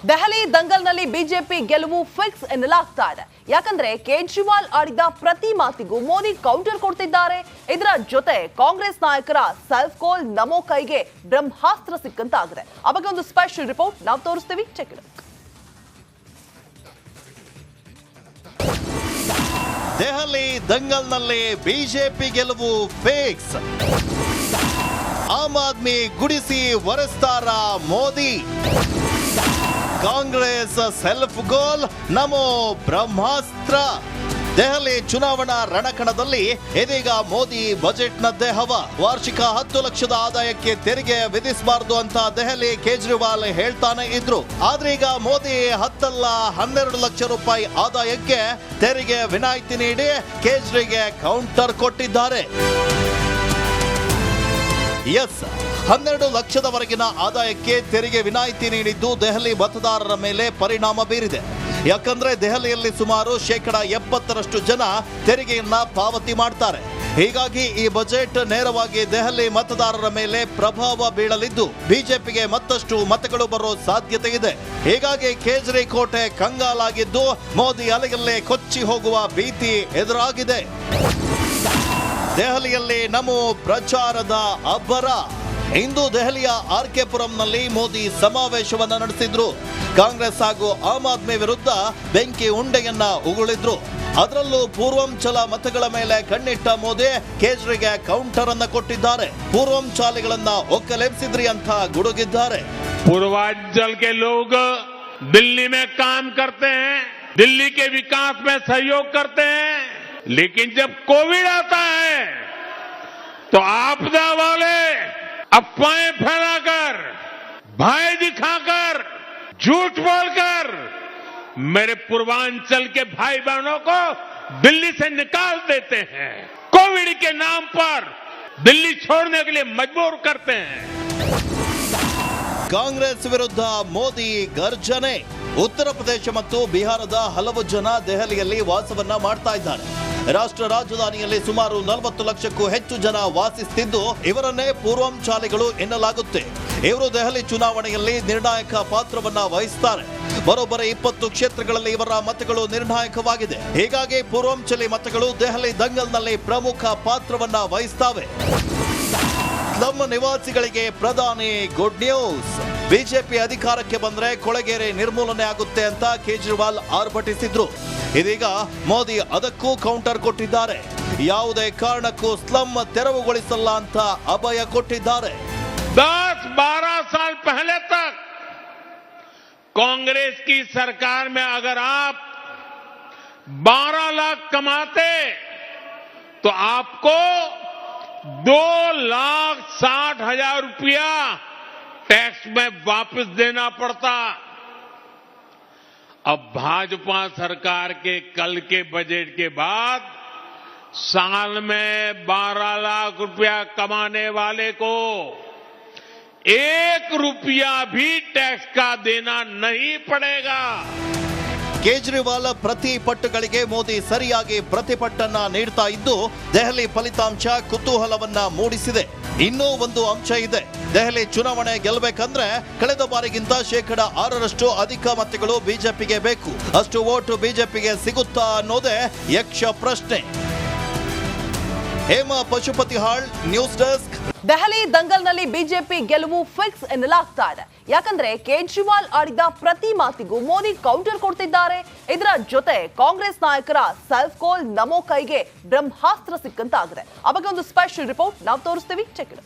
ದೆಹಲಿ ದಂಗಲ್ನಲ್ಲಿ ಬಿಜೆಪಿ ಗೆಲುವು ಫಿಕ್ಸ್ ಎನ್ನಲಾಗ್ತಾ ಇದೆ. ಯಾಕಂದ್ರೆ ಕೇಜ್ರಿವಾಲ್ ಆಡಿದ ಪ್ರತಿ ಮಾತಿಗೂ ಮೋದಿ ಕೌಂಟರ್ ಕೊಡ್ತಿದ್ದಾರೆ. ಇದರ ಜೊತೆ ಕಾಂಗ್ರೆಸ್ ನಾಯಕರ ಸೆಲ್ಫ್ ಗೋಲ್ ನಮೋ ಕೈಗೆ ಬ್ರಹ್ಮಾಸ್ತ್ರ ಸಿಕ್ಕಂತಾಗಿದೆ. ಆ ಬಗ್ಗೆ ಒಂದು ಸ್ಪೆಷಲ್ ರಿಪೋರ್ಟ್ ನಾವು ತೋರಿಸ್ತೀವಿ, ಚೆಕ್ ಇಟ್. ದೆಹಲಿ ದಂಗಲ್ನಲ್ಲಿ ಬಿಜೆಪಿ ಗೆಲುವು ಫಿಕ್ಸ್. ಆಮ್ ಆದ್ಮಿ ಗುಡಿಸಿ ಒರೆಸ್ತಾರ ಮೋದಿ. ಕಾಂಗ್ರೆಸ್ ಸೆಲ್ಫ್ ಗೋಲ್ ನಮೋ ಬ್ರಹ್ಮಾಸ್ತ್ರ. ದೆಹಲಿ ಚುನಾವಣಾ ರಣಕಣದಲ್ಲಿ ಇದೀಗ ಮೋದಿ ಬಜೆಟ್ನದ್ದೇ ಹವ. ವಾರ್ಷಿಕ 10 ಲಕ್ಷದ ಆದಾಯಕ್ಕೆ ತೆರಿಗೆ ವಿಧಿಸಬಾರದು ಅಂತ ದೆಹಲಿ ಕೇಜ್ರಿವಾಲ್ ಹೇಳ್ತಾನೆ ಇದ್ರು. ಆದ್ರೆ ಈಗ ಮೋದಿ 10 ಅಲ್ಲ 12 ಲಕ್ಷ ರೂಪಾಯಿ ಆದಾಯಕ್ಕೆ ತೆರಿಗೆ ವಿನಾಯಿತಿ ನೀಡಿ ಕೇಜ್ರಿಗೆ ಕೌಂಟರ್ ಕೊಟ್ಟಿದ್ದಾರೆ. ಎಸ್, 12 ಲಕ್ಷದವರೆಗಿನ ಆದಾಯಕ್ಕೆ ತೆರಿಗೆ ವಿನಾಯಿತಿ ನೀಡಿದ್ದು ದೆಹಲಿ ಮತದಾರರ ಮೇಲೆ ಪರಿಣಾಮ ಬೀರಿದೆ. ಯಾಕಂದ್ರೆ ದೆಹಲಿಯಲ್ಲಿ ಸುಮಾರು 70% ಜನ ತೆರಿಗೆಯನ್ನ ಪಾವತಿ ಮಾಡ್ತಾರೆ. ಹೀಗಾಗಿ ಈ ಬಜೆಟ್ ನೇರವಾಗಿ ದೆಹಲಿ ಮತದಾರರ ಮೇಲೆ ಪ್ರಭಾವ ಬೀಳಲಿದ್ದು ಬಿಜೆಪಿಗೆ ಮತ್ತಷ್ಟು ಮತಗಳು ಬರೋ ಸಾಧ್ಯತೆ ಇದೆ. ಹೀಗಾಗಿ ಕೇಜ್ರಿ ಕೋಟೆ ಕಂಗಾಲಾಗಿದ್ದು ಮೋದಿ ಅಲೆಯಲ್ಲೇ ಕೊಚ್ಚಿ ಹೋಗುವ ಭೀತಿ ಎದುರಾಗಿದೆ. ದೆಹಲಿಯಲ್ಲಿ ನಮೋ ಪ್ರಚಾರದ ಅಬ್ಬರ. ಇಂದು ದೆಹಲಿಯ ಆರ್ಕೆ ಪುರಂನಲ್ಲಿ ಮೋದಿ ಸಮಾವೇಶವನ್ನ ನಡೆಸಿದ್ರು. ಕಾಂಗ್ರೆಸ್ ಹಾಗೂ ಆಮ್ ಆದ್ಮಿ ವಿರುದ್ಧ ಬೆಂಕಿ ಉಂಡೆಯನ್ನ ಉಗುಳಿದ್ರು. ಅದರಲ್ಲೂ ಪೂರ್ವಾಂಚಲ ಮತಗಳ ಮೇಲೆ ಕಣ್ಣಿಟ್ಟ ಮೋದಿ ಕೇಜ್ರಿಗೆ ಕೌಂಟರ್ ಅನ್ನ ಕೊಟ್ಟಿದ್ದಾರೆ. ಪೂರ್ವಾಂಚಾಲಿಗಳನ್ನ ಒಕ್ಕಲೆಬ್ಸಿದ್ರಿ ಅಂತ ಗುಡುಗಿದ್ದಾರೆ. पूर्वांचल के लोग दिल्ली में काम करते हैं, दिल्ली के विकास में सहयोग करते हैं, लेकिन जब कोविड आता है तो आपदा वाले अफवाहें फैलाकर, भय दिखाकर, झूठ बोलकर मेरे पूर्वांचल के भाई बहनों को दिल्ली से निकाल देते हैं. कोविड के नाम पर दिल्ली छोड़ने के लिए मजबूर करते हैं. ಕಾಂಗ್ರೆಸ್ ವಿರುದ್ಧ ಮೋದಿ ಗರ್ಜನೆ. ಉತ್ತರ ಪ್ರದೇಶ ಮತ್ತು ಬಿಹಾರದ ಹಲವು ಜನ ದೆಹಲಿಯಲ್ಲಿ ವಾಸವನ್ನ ಮಾಡ್ತಾ ಇದ್ದಾರೆ. ರಾಷ್ಟ್ರ ರಾಜಧಾನಿಯಲ್ಲಿ ಸುಮಾರು 40 ಲಕ್ಷಕ್ಕೂ ಹೆಚ್ಚು ಜನ ವಾಸಿಸುತ್ತಿದ್ದು ಇವರನ್ನೇ ಪೂರ್ವಾಂಚಾಲಿಗಳು ಎನ್ನಲಾಗುತ್ತೆ. ಇವರು ದೆಹಲಿ ಚುನಾವಣೆಯಲ್ಲಿ ನಿರ್ಣಾಯಕ ಪಾತ್ರವನ್ನ ವಹಿಸುತ್ತಾರೆ. ಬರೋಬ್ಬರಿ 20 ಕ್ಷೇತ್ರಗಳಲ್ಲಿ ಇವರ ಮತಗಳು ನಿರ್ಣಾಯಕವಾಗಿದೆ. ಹೀಗಾಗಿ ಪೂರ್ವಾಂಚಲಿ ಮತಗಳು ದೆಹಲಿ ದಂಗಲ್ನಲ್ಲಿ ಪ್ರಮುಖ ಪಾತ್ರವನ್ನ ವಹಿಸುತ್ತವೆ. ನಮ್ಮ ನಿವಾಸಿಗಳಿಗೆ ಪ್ರಧಾನಿ ಗುಡ್ ನ್ಯೂಸ್. ಬಿಜೆಪಿ ಅಧಿಕಾರಕ್ಕೆ ಬಂದ್ರೆ ಕೊಳೆಗೇರಿ ನಿರ್ಮೂಲನೆ ಆಗುತ್ತೆ ಅಂತ ಕೇಜ್ರಿವಾಲ್ ಆರ್ಭಟಿಸಿದ್ರು. ಇದೀಗ ಮೋದಿ ಅದಕ್ಕೂ ಕೌಂಟರ್ ಕೊಟ್ಟಿದ್ದಾರೆ. ಯಾವುದೇ ಕಾರಣಕ್ಕೂ ಸ್ಲಮ್ ತೆರವುಗೊಳಿಸಲ್ಲ ಅಂತ ಅಭಯ ಕೊಟ್ಟಿದ್ದಾರೆ. 10-12 साल पहले तक कांग्रेस की सरकार में अगर आप 12 लाख कमाते तो आपको 2,60,000 रुपया टैक्स में वापस देना पड़ता. अब भाजपा सरकार के कल के बजट के बाद साल में 12 लाख रुपया कमाने वाले को 1 रुपया भी टैक्स का देना नहीं पड़ेगा. ಕೇಜ್ರಿವಾಲ್ ಪ್ರತಿ ಪಟ್ಟಗಳಿಗೆ ಮೋದಿ ಸರಿಯಾಗಿ ಪ್ರತಿಪಟ್ಟನ್ನ ನೀಡ್ತಾ ಇದ್ದು ದೆಹಲಿ ಫಲಿತಾಂಶ ಕುತೂಹಲವನ್ನ ಮೂಡಿಸಿದೆ. ಇನ್ನೂ ಒಂದು ಅಂಶ ಇದೆ. ದೆಹಲಿ ಚುನಾವಣೆ ಗೆಲ್ಲಬೇಕಂದ್ರೆ ಕಳೆದ ಬಾರಿಗಿಂತ 6% ಅಧಿಕ ಮತಗಳು ಬಿಜೆಪಿಗೆ ಬೇಕು. ಅಷ್ಟು ವೋಟ್ ಬಿಜೆಪಿಗೆ ಸಿಗುತ್ತಾ ಅನ್ನೋದೇ ಯಕ್ಷ ಪ್ರಶ್ನೆ. Hema Pashupatihal, news desk. ದೆಹಲಿ ದಂಗಲ್ನಲ್ಲಿ ಬಿಜೆಪಿ ಗೆಲುವು ಫಿಕ್ಸ್ ಎನ್ನಲಾಗ್ತಾ ಇದೆ. ಯಾಕಂದ್ರೆ ಕೇಜ್ರಿವಾಲ್ ಆಡಿದ ಪ್ರತಿ ಮಾತಿಗೂ ಮೋದಿ ಕೌಂಟರ್ ಕೊಡ್ತಿದ್ದಾರೆ. ಇದರ ಜೊತೆ ಕಾಂಗ್ರೆಸ್ ನಾಯಕರ ಸೆಲ್ಫ್ ಗೋಲ್ ನಮೋ ಕೈಗೆ ಬ್ರಹ್ಮಾಸ್ತ್ರ ಸಿಕ್ಕಂತಾಗಿದೆ. ಆ ಬಗ್ಗೆ ಒಂದು ಸ್ಪೆಷಲ್ ರಿಪೋರ್ಟ್ ನಾವು ತೋರಿಸ್ತೀವಿ, ಚೆಕ್ ಇಟ್.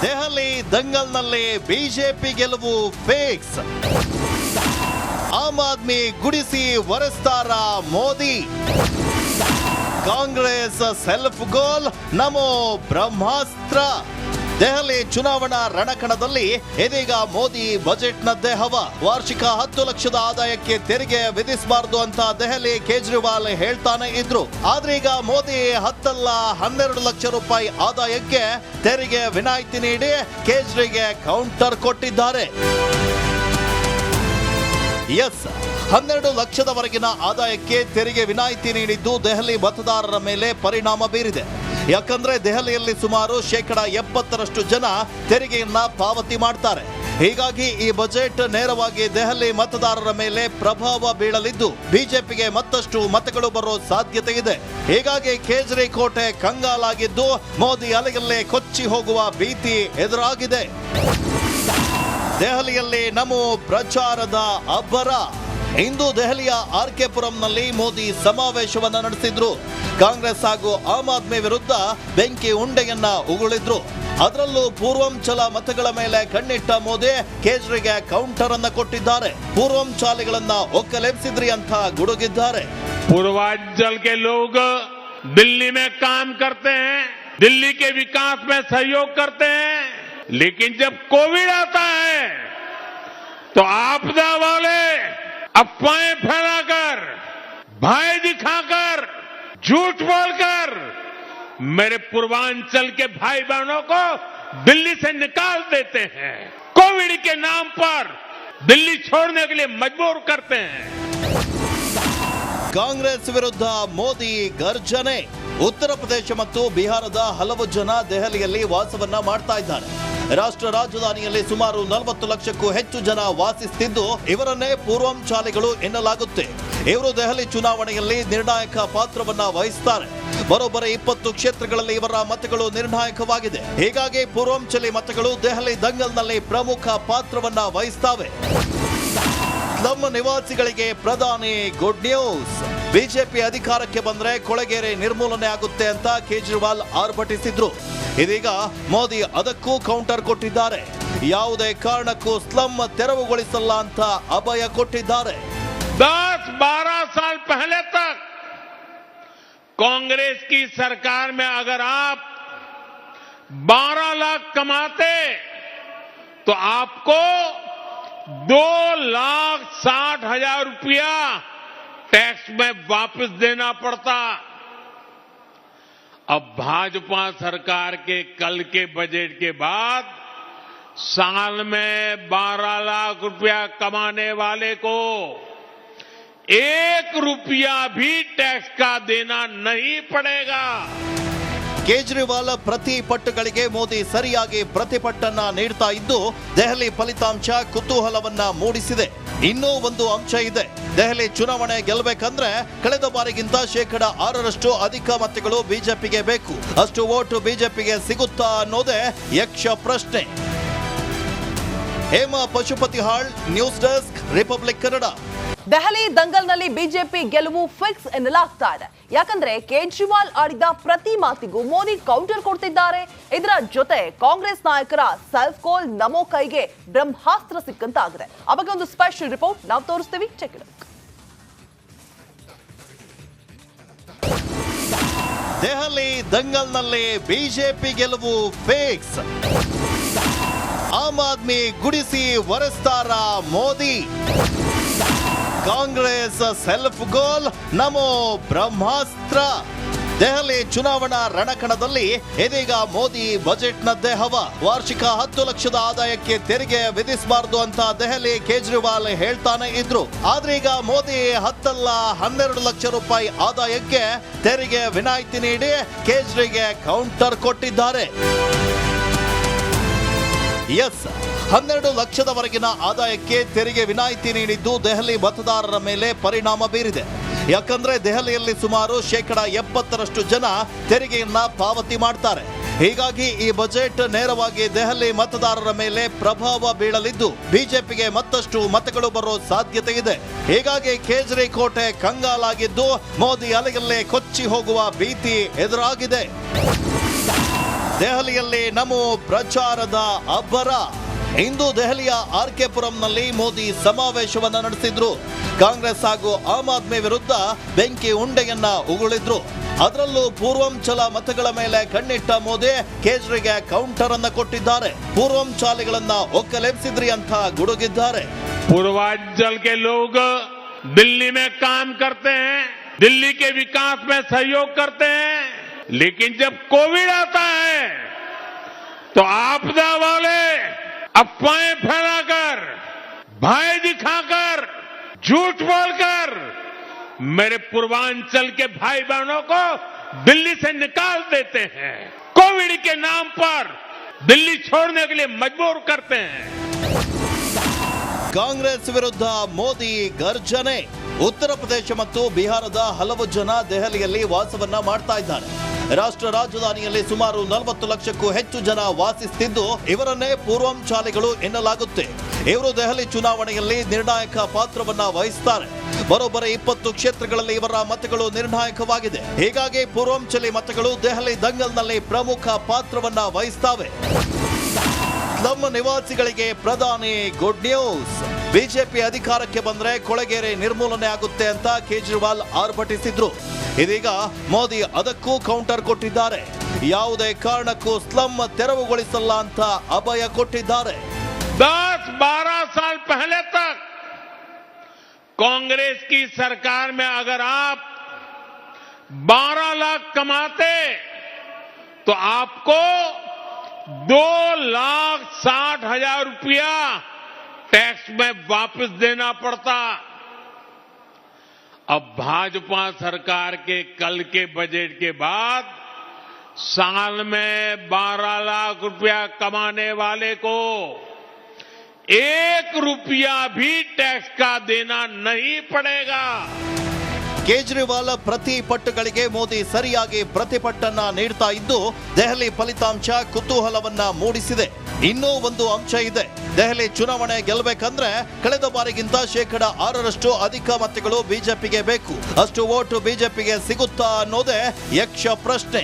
ದೆಹಲಿ ದಂಗಲ್ನಲ್ಲಿ ಬಿಜೆಪಿ ಗೆಲುವು ಫಿಕ್ಸ್. ಆಮ್ ಆದ್ಮಿ ಗುಡಿಸಿ ಒರೆಸ್ತಾರ ಮೋದಿ. ಕಾಂಗ್ರೆಸ್ ಸೆಲ್ಫ್ ಗೋಲ್ ನಮೋ ಬ್ರಹ್ಮಾಸ್ತ್ರ. ದೆಹಲಿ ಚುನಾವಣಾ ರಣಕಣದಲ್ಲಿ ಇದೀಗ ಮೋದಿ ಬಜೆಟ್ನದ್ದೇ ಹವ. ವಾರ್ಷಿಕ 10 ಲಕ್ಷದ ಆದಾಯಕ್ಕೆ ತೆರಿಗೆ ವಿಧಿಸಬಾರದು ಅಂತ ದೆಹಲಿ ಕೇಜ್ರಿವಾಲ್ ಹೇಳ್ತಾನೆ ಇದ್ರು. ಆದ್ರೆ ಈಗ ಮೋದಿ 10 ಅಲ್ಲ 12 ಲಕ್ಷ ರೂಪಾಯಿ ಆದಾಯಕ್ಕೆ ತೆರಿಗೆ ವಿನಾಯಿತಿ ನೀಡಿ ಕೇಜ್ರಿಗೆ ಕೌಂಟರ್ ಕೊಟ್ಟಿದ್ದಾರೆ. ಎಸ್, 12 ಲಕ್ಷದವರೆಗಿನ ಆದಾಯಕ್ಕೆ ತೆರಿಗೆ ವಿನಾಯಿತಿ ನೀಡಿದ್ದು ದೆಹಲಿ ಮತದಾರರ ಮೇಲೆ ಪರಿಣಾಮ ಬೀರಿದೆ. ಯಾಕಂದ್ರೆ ದೆಹಲಿಯಲ್ಲಿ ಸುಮಾರು 70% ಜನ ತೆರಿಗೆಯನ್ನ ಪಾವತಿ ಮಾಡ್ತಾರೆ. ಹೀಗಾಗಿ ಈ ಬಜೆಟ್ ನೇರವಾಗಿ ದೆಹಲಿ ಮತದಾರರ ಮೇಲೆ ಪ್ರಭಾವ ಬೀಳಲಿದ್ದು ಬಿಜೆಪಿಗೆ ಮತ್ತಷ್ಟು ಮತಗಳು ಬರೋ ಸಾಧ್ಯತೆ ಇದೆ. ಹೀಗಾಗಿ ಕೇಜ್ರಿ ಕೋಟೆ ಕಂಗಾಲಾಗಿದ್ದು ಮೋದಿ ಅಲೆಯಲ್ಲೇ ಕೊಚ್ಚಿ ಹೋಗುವ ಭೀತಿ ಎದುರಾಗಿದೆ. ದೆಹಲಿಯಲ್ಲಿ ನಮೋ ಪ್ರಚಾರದ ಅಬ್ಬರ. ಇಂದು ದೆಹಲಿಯ ಆರ್ಕೆ ಪುರಂನಲ್ಲಿ ಮೋದಿ ಸಮಾವೇಶವನ್ನ ನಡೆಸಿದ್ರು. ಕಾಂಗ್ರೆಸ್ ಹಾಗೂ ಆಮ್ ಆದ್ಮಿ ವಿರುದ್ಧ ಬೆಂಕಿ ಉಂಡೆಯನ್ನ ಉಗುಳಿದ್ರು. ಅದರಲ್ಲೂ ಪೂರ್ವಾಂಚಲ ಮತಗಳ ಮೇಲೆ ಕಣ್ಣಿಟ್ಟ ಮೋದಿ ಕೇಜ್ರಿಗೆ ಕೌಂಟರ್ ಅನ್ನ ಕೊಟ್ಟಿದ್ದಾರೆ. ಪೂರ್ವಾಂಚಾಲಿಗಳನ್ನ ಒಕ್ಕಲೆಬ್ಸಿದ್ರಿ ಅಂತ ಗುಡುಗಿದ್ದಾರೆ. पूर्वांचल के लोग दिल्ली में काम करते हैं, दिल्ली के विकास में सहयोग करते हैं, लेकिन जब कोविड आता है तो आपदा वाले अफवाहें फैलाकर, भय दिखाकर, झूठ बोलकर मेरे पूर्वांचल के भाई बहनों को दिल्ली से निकाल देते हैं, कोविड के नाम पर दिल्ली छोड़ने के लिए मजबूर करते हैं। ಕಾಂಗ್ರೆಸ್ ವಿರುದ್ಧ ಮೋದಿ ಗರ್ಜನೆ. ಉತ್ತರ ಪ್ರದೇಶ ಮತ್ತು ಬಿಹಾರದ ಹಲವು ಜನ ದೆಹಲಿಯಲ್ಲಿ ವಾಸವನ್ನ ಮಾಡ್ತಾ ಇದ್ದಾರೆ. ರಾಷ್ಟ್ರ ರಾಜಧಾನಿಯಲ್ಲಿ ಸುಮಾರು 40 ಲಕ್ಷಕ್ಕೂ ಹೆಚ್ಚು ಜನ ವಾಸಿಸುತ್ತಿದ್ದು ಇವರನ್ನೇ ಪೂರ್ವಾಂಚಾಲಿಗಳು ಎನ್ನಲಾಗುತ್ತೆ. ಇವರು ದೆಹಲಿ ಚುನಾವಣೆಯಲ್ಲಿ ನಿರ್ಣಾಯಕ ಪಾತ್ರವನ್ನ ವಹಿಸುತ್ತಾರೆ. ಬರೋಬ್ಬರಿ 20 ಕ್ಷೇತ್ರಗಳಲ್ಲಿ ಇವರ ಮತಗಳು ನಿರ್ಣಾಯಕವಾಗಿದೆ. ಹೀಗಾಗಿ ಪೂರ್ವಾಂಚಲಿ ಮತಗಳು ದೆಹಲಿ ದಂಗಲ್ನಲ್ಲಿ ಪ್ರಮುಖ ಪಾತ್ರವನ್ನ ವಹಿಸುತ್ತವೆ. ನಮ್ಮ ನಿವಾಸಿಗಳಿಗೆ ಪ್ರಧಾನಿ ಗುಡ್ ನ್ಯೂಸ್. ಬಿಜೆಪಿ ಅಧಿಕಾರಕ್ಕೆ ಬಂದ್ರೆ ಕೊಳೆಗೇರಿ ನಿರ್ಮೂಲನೆ ಆಗುತ್ತೆ ಅಂತ ಕೇಜ್ರಿವಾಲ್ ಆರ್ಭಟಿಸಿದ್ರು. ಇದೀಗ ಮೋದಿ ಅದಕ್ಕೂ ಕೌಂಟರ್ ಕೊಟ್ಟಿದ್ದಾರೆ. ಯಾವುದೇ ಕಾರಣಕ್ಕೂ ಸ್ಲಂ ತೆರವುಗೊಳಿಸಲ್ಲ ಅಂತ ಅಭಯ ಕೊಟ್ಟಿದ್ದಾರೆ. 10-12 साल पहले तक कांग्रेस की सरकार में अगर आप 12 लाख कमाते तो आपको 2,60,000 रुपया टैक्स में वापस देना पड़ता। अब भाजपा सरकार के कल के बजट के बाद साल में 12 लाख रुपया कमाने वाले को 1 रुपया भी टैक्स का देना नहीं पड़ेगा। ಕೇಜ್ರಿವಾಲ್ ಪ್ರತಿ ಪಟ್ಟಗಳಿಗೆ ಮೋದಿ ಸರಿಯಾಗಿ ಪ್ರತಿಪಟ್ಟನ್ನ ನೀಡ್ತಾ ಇದ್ದು ದೆಹಲಿ ಫಲಿತಾಂಶ ಕುತೂಹಲವನ್ನ ಮೂಡಿಸಿದೆ. ಇನ್ನೂ ಒಂದು ಅಂಶ ಇದೆ. ದೆಹಲಿ ಚುನಾವಣೆ ಗೆಲ್ಲಬೇಕಂದ್ರೆ ಕಳೆದ ಬಾರಿಗಿಂತ 6% ಅಧಿಕ ಮತಗಳು ಬಿಜೆಪಿಗೆ ಬೇಕು. ಅಷ್ಟು ವೋಟ್ ಬಿಜೆಪಿಗೆ ಸಿಗುತ್ತಾ ಅನ್ನೋದೇ ಯಕ್ಷ ಪ್ರಶ್ನೆ. Hema Pashupatihal, news desk, Republic Kannada. Delhi ದಂಗಲ್ನಲ್ಲಿ ಬಿಜೆಪಿ ಗೆಲುವು ಫಿಕ್ಸ್ ಎನ್ನಲಾಗ್ತಾ ಇದೆ. ಯಾಕಂದ್ರೆ ಕೇಜ್ರಿವಾಲ್ ಆಡಿದ ಪ್ರತಿ ಮಾತಿಗೂ ಮೋದಿ ಕೌಂಟರ್ ಕೊಡ್ತಿದ್ದಾರೆ. ಇದರ ಜೊತೆ ಕಾಂಗ್ರೆಸ್ ನಾಯಕರ ಸೆಲ್ಫ್ ಕಾಲ್ ನಮೋ ಕೈಗೆ ಬ್ರಹ್ಮಾಸ್ತ್ರ ಸಿಕ್ಕಂತಾಗಿದೆ. ಆ ಬಗ್ಗೆ ಒಂದು ಸ್ಪೆಷಲ್ ರಿಪೋರ್ಟ್ ನಾವು ತೋರಿಸ್ತೀವಿ, ಚೆಕ್ ಇಟ್. ದೆಹಲಿ ದಂಗಲ್ನಲ್ಲಿ ಬಿಜೆಪಿ ಗೆಲುವು ಫಿಕ್ಸ್. ಆಮ್ ಆದ್ಮಿ ಗುಡಿಸಿ ಒರೆಸ್ತಾರ ಮೋದಿ. ಕಾಂಗ್ರೆಸ್ ಸೆಲ್ಫ್ ಗೋಲ್ ನಮೋ ಬ್ರಹ್ಮಾಸ್ತ್ರ. ದೆಹಲಿ ಚುನಾವಣಾ ರಣಕಣದಲ್ಲಿ ಇದೀಗ ಮೋದಿ ಬಜೆಟ್ನದ್ದೇ ಹವ. ವಾರ್ಷಿಕ 10 ಲಕ್ಷದ ಆದಾಯಕ್ಕೆ ತೆರಿಗೆ ವಿಧಿಸಬಾರದು ಅಂತ ದೆಹಲಿ ಕೇಜ್ರಿವಾಲ್ ಹೇಳ್ತಾನೆ ಇದ್ರು. ಆದ್ರೆ ಈಗ ಮೋದಿ 10 ಅಲ್ಲ 12 ಲಕ್ಷ ರೂಪಾಯಿ ಆದಾಯಕ್ಕೆ ತೆರಿಗೆ ವಿನಾಯಿತಿ ನೀಡಿ ಕೇಜ್ರಿಗೆ ಕೌಂಟರ್ ಕೊಟ್ಟಿದ್ದಾರೆ. ಎಸ್, 12 ಲಕ್ಷದವರೆಗಿನ ಆದಾಯಕ್ಕೆ ತೆರಿಗೆ ವಿನಾಯಿತಿ ನೀಡಿದ್ದು ದೆಹಲಿ ಮತದಾರರ ಮೇಲೆ ಪರಿಣಾಮ ಬೀರಿದೆ. ಯಾಕಂದ್ರೆ ದೆಹಲಿಯಲ್ಲಿ ಸುಮಾರು 70% ಜನ ತೆರಿಗೆಯನ್ನ ಪಾವತಿ ಮಾಡ್ತಾರೆ. ಹೀಗಾಗಿ ಈ ಬಜೆಟ್ ನೇರವಾಗಿ ದೆಹಲಿ ಮತದಾರರ ಮೇಲೆ ಪ್ರಭಾವ ಬೀಳಲಿದ್ದು ಬಿಜೆಪಿಗೆ ಮತ್ತಷ್ಟು ಮತಗಳು ಬರೋ ಸಾಧ್ಯತೆ ಇದೆ. ಹೀಗಾಗಿ ಕೇಜ್ರಿ ಕೋಟೆ ಕಂಗಾಲಾಗಿದ್ದು ಮೋದಿ ಅಲೆಯಲ್ಲೇ ಕೊಚ್ಚಿ ಹೋಗುವ ಭೀತಿ ಎದುರಾಗಿದೆ. ದೆಹಲಿಯಲ್ಲಿ ನಮೋ ಪ್ರಚಾರದ ಅಬ್ಬರ. ಇಂದು ದೆಹಲಿಯ ಆರ್ಕೆ ಪುರಂನಲ್ಲಿ ಮೋದಿ ಸಮಾವೇಶವನ್ನ ನಡೆಸಿದ್ರು. ಕಾಂಗ್ರೆಸ್ ಹಾಗೂ ಆಮ್ ಆದ್ಮಿ ವಿರುದ್ಧ ಬೆಂಕಿ ಉಂಡೆಯನ್ನ ಉಗುಳಿದ್ರು. ಅದರಲ್ಲೂ ಪೂರ್ವಾಂಚಲ ಮತಗಳ ಮೇಲೆ ಕಣ್ಣಿಟ್ಟ ಮೋದಿ ಕೇಜ್ರಿಗೆ ಕೌಂಟರ್ ಅನ್ನ ಕೊಟ್ಟಿದ್ದಾರೆ. ಪೂರ್ವಾಂಚಾಲಿಗಳನ್ನ ಒಕ್ಕಲೆಬ್ಸಿದ್ರಿ ಅಂತ ಗುಡುಗಿದ್ದಾರೆ. पूर्वांचल के लोग दिल्ली में काम करते हैं, दिल्ली के विकास में सहयोग करते हैं, लेकिन जब कोविड आता है तो आपदा वाले अफवाहें फैलाकर, भय दिखाकर, झूठ बोलकर मेरे पूर्वांचल के भाई बहनों को दिल्ली से निकाल देते हैं, कोविड के नाम पर दिल्ली छोड़ने के लिए मजबूर करते हैं। ಕಾಂಗ್ರೆಸ್ ವಿರುದ್ಧ ಮೋದಿ ಗರ್ಜನೆ. ಉತ್ತರ ಪ್ರದೇಶ ಮತ್ತು ಬಿಹಾರದ ಹಲವು ಜನ ದೆಹಲಿಯಲ್ಲಿ ವಾಸವನ್ನ ಮಾಡ್ತಾ ಇದ್ದಾರೆ. ರಾಷ್ಟ್ರ ರಾಜಧಾನಿಯಲ್ಲಿ ಸುಮಾರು 40 ಲಕ್ಷಕ್ಕೂ ಹೆಚ್ಚು ಜನ ವಾಸಿಸುತ್ತಿದ್ದು ಇವರನ್ನೇ ಪೂರ್ವಾಂಚಾಲಿಗಳು ಎನ್ನಲಾಗುತ್ತೆ. ಇವರು ದೆಹಲಿ ಚುನಾವಣೆಯಲ್ಲಿ ನಿರ್ಣಾಯಕ ಪಾತ್ರವನ್ನ ವಹಿಸುತ್ತಾರೆ. ಬರೋಬ್ಬರಿ 20 ಕ್ಷೇತ್ರಗಳಲ್ಲಿ ಇವರ ಮತಗಳು ನಿರ್ಣಾಯಕವಾಗಿದೆ. ಹೀಗಾಗಿ ಪೂರ್ವಾಂಚಲಿ ಮತಗಳು ದೆಹಲಿ ದಂಗಲ್ನಲ್ಲಿ ಪ್ರಮುಖ ಪಾತ್ರವನ್ನ ವಹಿಸುತ್ತವೆ. ನಮ್ಮ ನಿವಾಸಿಗಳಿಗೆ ಪ್ರಧಾನಿ ಗುಡ್ ನ್ಯೂಸ್. ಬಿಜೆಪಿ ಅಧಿಕಾರಕ್ಕೆ ಬಂದ್ರೆ ಕೊಳೆಗೇರಿ ನಿರ್ಮೂಲನೆ ಆಗುತ್ತೆ ಅಂತ ಕೇಜ್ರಿವಾಲ್ ಆರ್ಭಟಿಸಿದ್ರು. ಇದೀಗ ಮೋದಿ ಅದಕ್ಕೂ ಕೌಂಟರ್ ಕೊಟ್ಟಿದ್ದಾರೆ. ಯಾವುದೇ ಕಾರಣಕ್ಕೂ ಸ್ಲಂ ತೆರವುಗೊಳಿಸಲ್ಲ ಅಂತ ಅಭಯ ಕೊಟ್ಟಿದ್ದಾರೆ. 10-12 साल पहले तक कांग्रेस की सरकार में अगर आप 12 लाख कमाते तो आपको 2,60,000 रुपया टैक्स में वापस देना पड़ता। अब भाजपा सरकार के कल के बजट के बाद साल में 12 लाख रुपया कमाने वाले को 1 रुपया भी टैक्स का देना नहीं पड़ेगा। ಕೇಜ್ರಿವಾಲ್ ಪ್ರತಿ ಪಟ್ಟಗಳಿಗೆ ಮೋದಿ ಸರಿಯಾಗಿ ಪ್ರತಿಪಟ್ಟನ್ನ ನೀಡ್ತಾ ಇದ್ದು ದೆಹಲಿ ಫಲಿತಾಂಶ ಕುತೂಹಲವನ್ನ ಮೂಡಿಸಿದೆ. ಇನ್ನೂ ಒಂದು ಅಂಶ ಇದೆ. ದೆಹಲಿ ಚುನಾವಣೆ ಗೆಲ್ಲಬೇಕಂದ್ರೆ ಕಳೆದ ಬಾರಿಗಿಂತ 6% ಅಧಿಕ ಮತಗಳು ಬಿಜೆಪಿಗೆ ಬೇಕು. ಅಷ್ಟು ವೋಟ್ ಬಿಜೆಪಿಗೆ ಸಿಗುತ್ತಾ ಅನ್ನೋದೇ ಯಕ್ಷ ಪ್ರಶ್ನೆ.